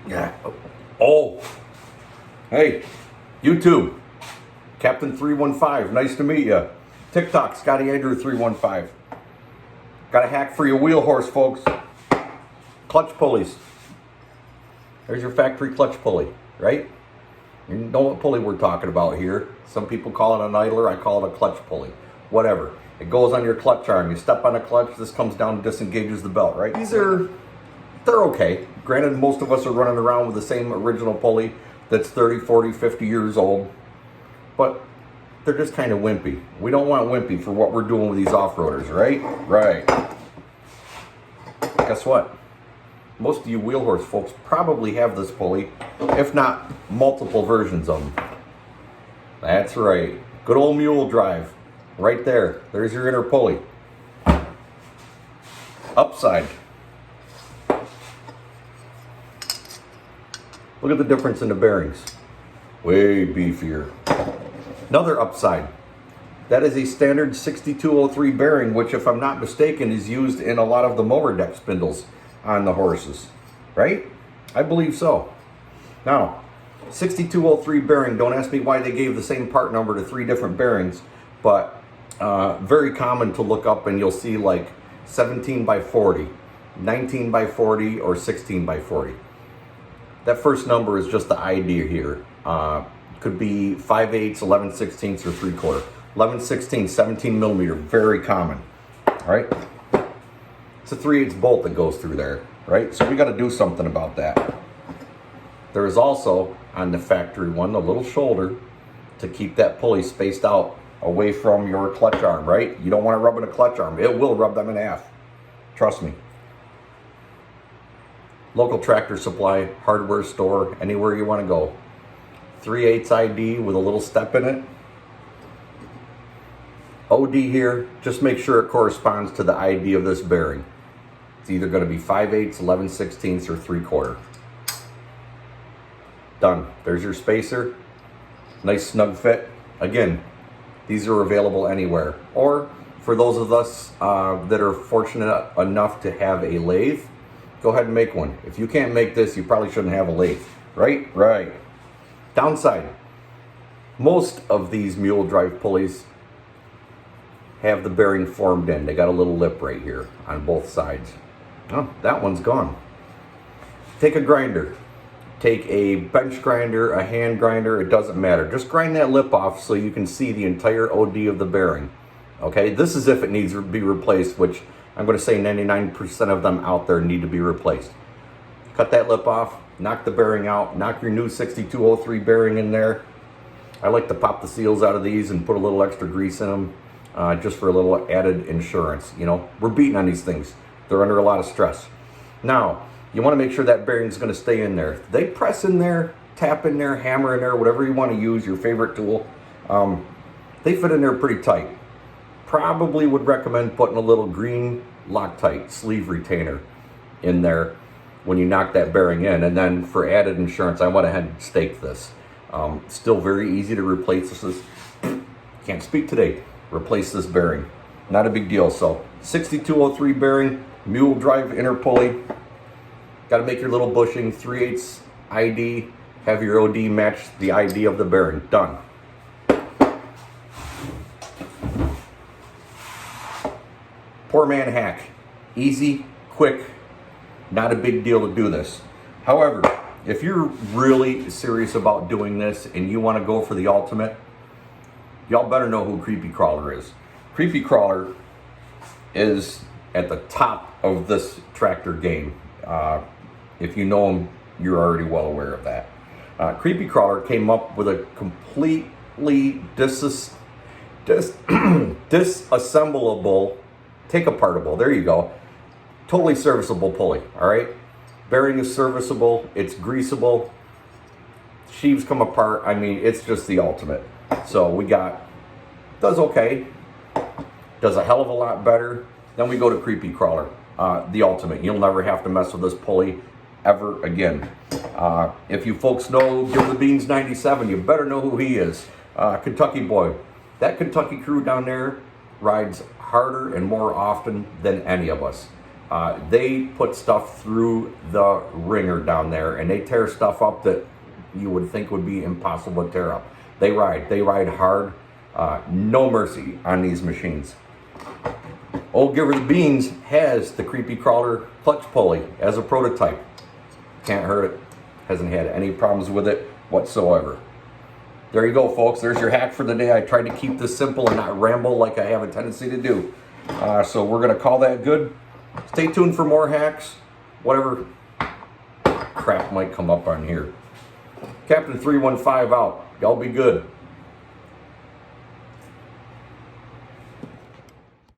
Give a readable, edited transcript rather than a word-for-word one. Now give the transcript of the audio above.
Yeah. Oh. Hey, YouTube. Captain 315. Nice to meet you. TikTok, Scotty Andrew 315. Got a hack for your wheel horse, folks. Clutch pulleys. There's your factory clutch pulley, right? You know what pulley we're talking about here. Some people call it an idler. I call it a clutch pulley. Whatever. It goes on your clutch arm. You step on a clutch. This comes down and disengages the belt, right? They're okay. Granted, most of us are running around with the same original pulley that's 30, 40, 50 years old. But they're just kind of wimpy. We don't want wimpy for what we're doing with these off-roaders, right? Right. Guess what? Most of you wheel horse folks probably have this pulley, if not multiple versions of them. That's right. Good old Mule drive. Right there. There's your inner pulley. Upside. Look at the difference in the bearings. Way beefier. Another upside. That is a standard 6203 bearing, which, if I'm not mistaken, is used in a lot of the mower deck spindles on the horses. Right? I believe so. Now, 6203 bearing, don't ask me why they gave the same part number to 3 different bearings, but very common to look up and you'll see like 17 by 40, 19 by 40, or 16 by 40. That first number is just the idea here. Could be 5/8, 11/16, or 3/4. 11/16, 17 millimeter, very common. All right. It's a 3/8 bolt that goes through there, right? So we got to do something about that. There is also on the factory one, the little shoulder to keep that pulley spaced out away from your clutch arm, right? You don't want to rub in a clutch arm. It will rub them in half. Trust me. Local Tractor Supply, hardware store, anywhere you want to go. 3/8 ID with a little step in it. OD here, just make sure it corresponds to the ID of this bearing. It's either going to be 5/8, 11/16, or 3/4. Done. There's your spacer. Nice snug fit. Again, these are available anywhere. Or for those of us that are fortunate enough to have a lathe, go ahead and make one. If you can't make this, you probably shouldn't have a lathe. Right? Right. Downside. Most of these mule drive pulleys have the bearing formed in. They got a little lip right here on both sides. Oh, that one's gone. Take a grinder. Take a bench grinder, a hand grinder, it doesn't matter. Just grind that lip off so you can see the entire OD of the bearing. Okay, this is if it needs to be replaced, which I'm going to say 99% of them out there need to be replaced. Cut that lip off, knock the bearing out, knock your new 6203 bearing in there. I like to pop the seals out of these and put a little extra grease in them just for a little added insurance. You know, we're beating on these things. They're under a lot of stress. Now, you want to make sure that bearing is going to stay in there. They press in there, tap in there, hammer in there, whatever you want to use, your favorite tool. They fit in there pretty tight. Probably would recommend putting a little green Loctite sleeve retainer in there when you knock that bearing in. And then for added insurance, I went ahead and staked this. Still very easy to replace this. Can't speak today. Replace this bearing. Not a big deal. So 6203 bearing, Mule drive inner pulley. Got to make your little bushing, 3/8 ID, have your OD match the ID of the bearing. Done. Poor man hack. Easy, quick, not a big deal to do this. However, if you're really serious about doing this and you want to go for the ultimate, y'all better know who Creepy Crawler is. Creepy Crawler is at the top of this tractor game. If you know him, you're already well aware of that. Creepy Crawler came up with a completely disassemblable, take-apartable, there you go, totally serviceable pulley, all right? Bearing is serviceable, it's greasable, sheaves come apart, I mean, it's just the ultimate. So we got, does okay, does a hell of a lot better. Then we go to Creepy Crawler, the ultimate. You'll never have to mess with this pulley ever again. If you folks know Give the Beans 97, you better know who he is. Kentucky boy. That Kentucky crew down there rides harder and more often than any of us. They put stuff through the ringer down there, and they tear stuff up that you would think would be impossible to tear up. They ride hard. No mercy on these machines. Old Giver the Beans has the Creepy Crawler clutch pulley as a prototype. Can't hurt it. Hasn't had any problems with it whatsoever. There you go, folks. There's your hack for the day. I tried to keep this simple and not ramble like I have a tendency to do. So we're going to call that good. Stay tuned for more hacks. Whatever crap might come up on here. Captain 315 out. Y'all be good.